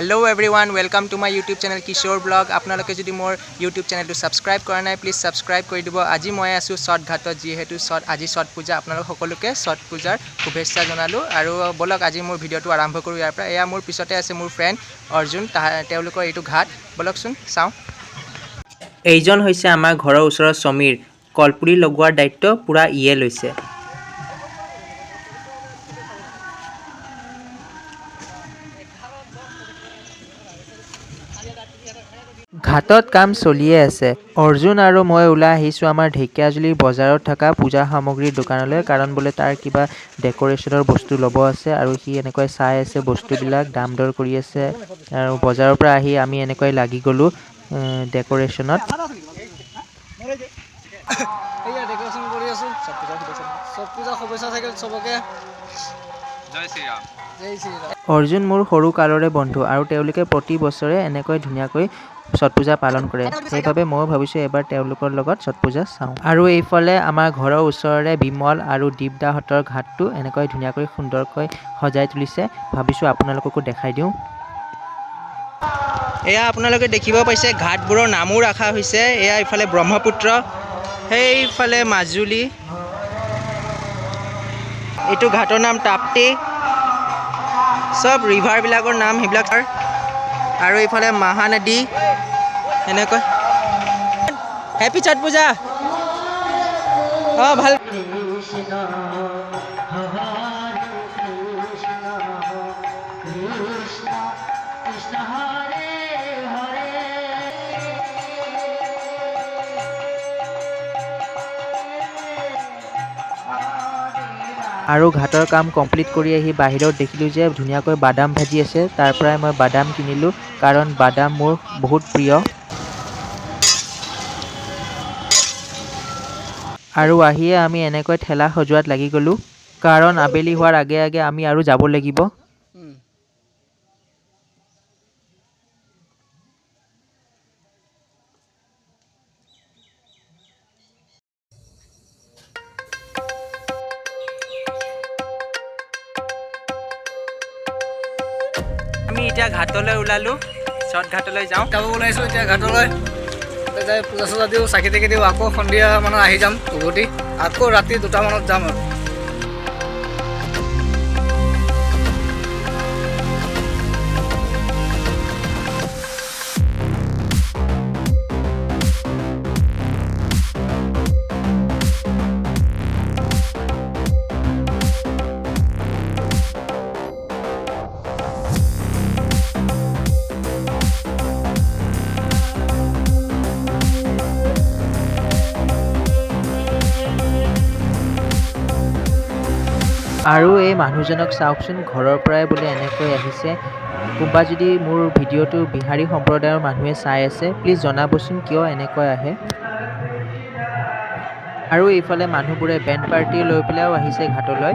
Hello everyone, welcome to my YouTube channel Kishore Blog. আপোনালোকে যদি মোৰ YouTube channelটো subscribe কৰা নাই প্লিজ subscribe কৰি দিব। আজি মই আছো ছট ঘাটত যিহেতু আজি ছট পূজা আপোনালোক সকলোকে ছট পূজাৰ শুভেচ্ছা জনালো আৰু বলক আজি মোৰ ভিডিওটো আৰম্ভ কৰো ইয়াৰ পৰা। এয়া মোৰ পিছতে আছে মোৰ ফ্ৰেণ্ড অৰ্জুন তেওঁলোকৰ এইটো ঘাট বলকচোন চাও। এইজন হৈছে আমাৰ ঘৰৰ ওচৰৰ সমীৰ কলপুৰি লগোৱাৰ দায়িত্ব পুৰা ইয়ে লৈছে। ঘাটত কাম চলিয়ে আছে। অৰ্জুন আৰু মই ওলাই আহিছোঁ আমাৰ ঢেকিয়াজুলিৰ বজাৰত থকা পূজা সামগ্ৰীৰ দোকানলৈ, কাৰণ বোলে তাৰ কিবা ডেক'ৰেশ্যনৰ বস্তু ল'ব আছে আৰু সি এনেকৈ চাই আছে বস্তুবিলাক দাম দৰ কৰি আছে। আৰু বজাৰৰ পৰা আহি আমি এনেকৈ লাগি গ'লোঁ ডেক'ৰেশ্যনত। অৰ্জুন মোৰ সৰু কালৰে বন্ধু আৰু তেওঁলোকে প্ৰতি বছৰে এনেকৈ ধুনীয়াকৈ ছট পূজা পালন কৰে। সেইবাবে ময়ো ভাবিছোঁ এবাৰ তেওঁলোকৰ লগত ছট পূজা চাওঁ। আৰু এইফালে আমাৰ ঘৰৰ ওচৰৰে বিমল আৰু দীপদাহঁতৰ ঘাটটো এনেকৈ ধুনীয়াকৈ সুন্দৰকৈ সজাই তুলিছে। ভাবিছোঁ আপোনালোককো দেখাই দিওঁ। এয়া আপোনালোকে দেখিব পাইছে ঘাটবোৰৰ নামো ৰখা হৈছে। এয়া ইফালে ব্ৰহ্মপুত্ৰ, সেইফালে মাজুলী, এইটো ঘাটৰ নাম তাপ্তি, সব ৰিভাৰবিলাকৰ নাম সেইবিলাক। আৰু এইফালে মহানদী এনেকৈ। হেপী ছট পূজা। ভাল। আৰু ঘাটৰ কাম কমপ্লিট কৰি আহি বাহিৰত দেখিলোঁ যে ধুনীয়াকৈ বাদাম ভাজি আছে। তাৰ পৰাই মই বাদাম কিনিলোঁ, কাৰণ বাদাম মোৰ বহুত প্ৰিয়। আৰু আহিয়ে আমি এনেকৈ ঠেলা সজোৱাত লাগি গ'লোঁ, কাৰণ আবেলি হোৱাৰ আগে আগে আমি আৰু যাব লাগিব। আমি এতিয়া ঘাটলৈ ওলালোঁ, ছট ঘাটলৈ যাওঁ। ওলাইছোঁ এতিয়া ঘাটলৈ যাই পূজা চূজা দিওঁ, চাকি তাকি দিওঁ। আকৌ সন্ধিয়া মানত আহি যাম উভতি, আকৌ ৰাতি 2টামানত যাম আৰু। আৰু এই মানুহজনক চাওকচোন, ঘৰৰ পৰাই বোলে এনেকৈ আহিছে। কোনোবা যদি মোৰ ভিডিঅ'টো বিহাৰী সম্প্ৰদায়ৰ মানুহে চাই আছে প্লিজ জনাবচোন কিয় এনেকৈ আহে। আৰু এইফালে মানুহবোৰে বেণ্ড পাৰ্টি লৈ পেলাইও আহিছে ঘাটলৈ।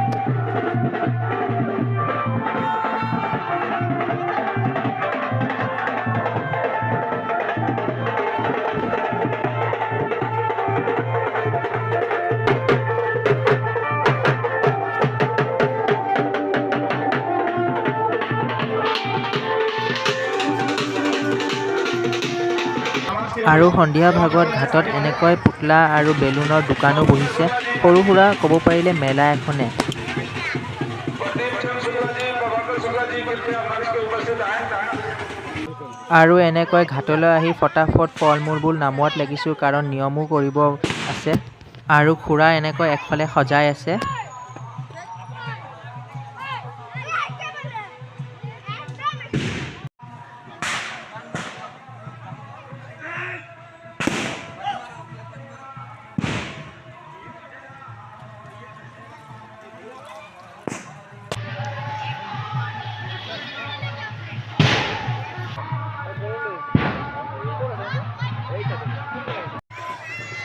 আৰু সন্ধিয়া ভাগত ঘাটত এনেকৈ পুতলা আৰু বেলুনৰ দোকানো বহিছে, সৰু সুৰা ক'ব পাৰিলে মেলা এখনে। আৰু এনেকৈ ঘাটলৈ আহি ফটাফট ফল মূলবোৰ নামোৱাত লাগিছোঁ, কাৰণ নিয়মো কৰিব আছে। আৰু খুৰা এনেকৈ একফালে সজাই আছে।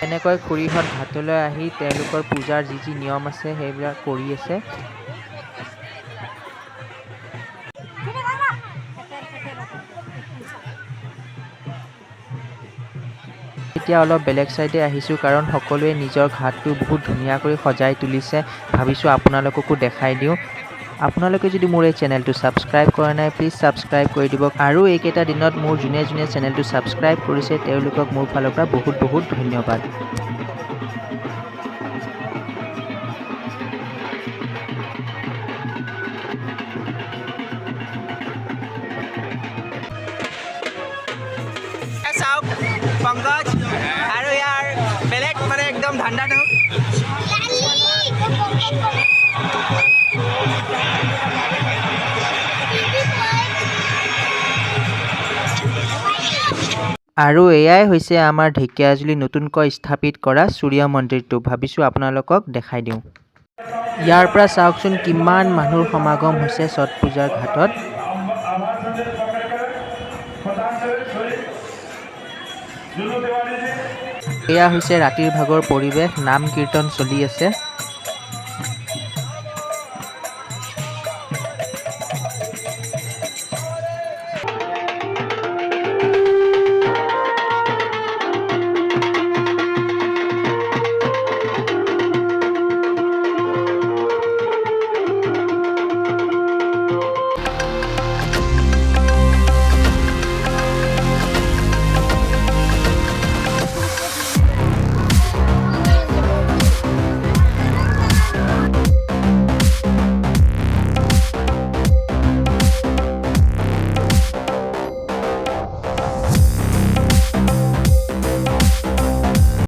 এনেকৈ খুৰীহঁত ঘাটলৈ আহি তেওঁলোকৰ পূজাৰ যি যি নিয়ম আছে সেইবিলাক কৰি আছে। এতিয়া অলপ বেলেগ সাইডে আহিছোঁ, কাৰণ সকলোৱে নিজৰ ঘাটটো বহুত ধুনীয়াকৈ সজাই তুলিছে। ভাবিছোঁ আপোনালোককো দেখাই দিওঁ। আপোনালোকে যদি মোৰ এই চেনেলটো ছাবস্ক্ৰাইব কৰা নাই প্লিজ ছাবস্ক্ৰাইব কৰি দিব আৰু এইকেইটা দিনত মোৰ যোনে যোনে চেনেলটো ছাবস্ক্ৰাইব কৰিছে তেওঁলোকক মোৰ ফালৰ পৰা বহুত বহুত ধন্যবাদ। চাওক পংকজ আৰু ইয়াৰ বেলেগ মানে একদম ধাণ্ডাটো আৰু এয়াই হৈছে আমাৰ ঢেকিয়াজুলি নতুনকৈ স্থাপিত কৰা সূৰ্য মন্দিৰটো। ভাবিছোঁ আপোনালোকক দেখাই দিওঁ। ইয়াৰ পৰা চাওকচোন কিমান মানুহৰ সমাগম হৈছে ছট পূজাৰ ঘাটত। এয়া হৈছে ৰাতিৰ ভাগৰ পৰিৱেশ, নাম কীৰ্তন চলি আছে।